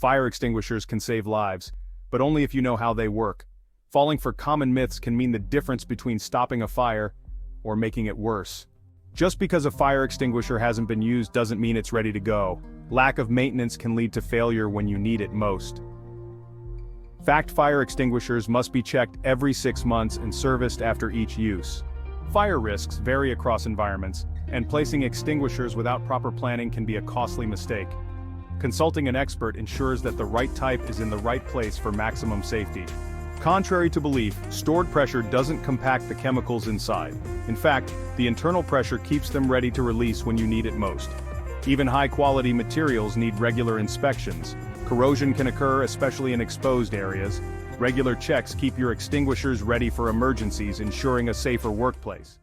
Fire extinguishers can save lives, but only if you know how they work. Falling for common myths can mean the difference between stopping a fire or making it worse. Just because a fire extinguisher hasn't been used doesn't mean it's ready to go. Lack of maintenance can lead to failure when you need it most. Fact: fire extinguishers must be checked every 6 months and serviced after each use. Fire risks vary across environments, and placing extinguishers without proper planning can be a costly mistake. Consulting an expert ensures that the right type is in the right place for maximum safety. Contrary to belief, stored pressure doesn't compact the chemicals inside. In fact, the internal pressure keeps them ready to release when you need it most. Even high-quality materials need regular inspections. Corrosion can occur, especially in exposed areas. Regular checks keep your extinguishers ready for emergencies, ensuring a safer workplace.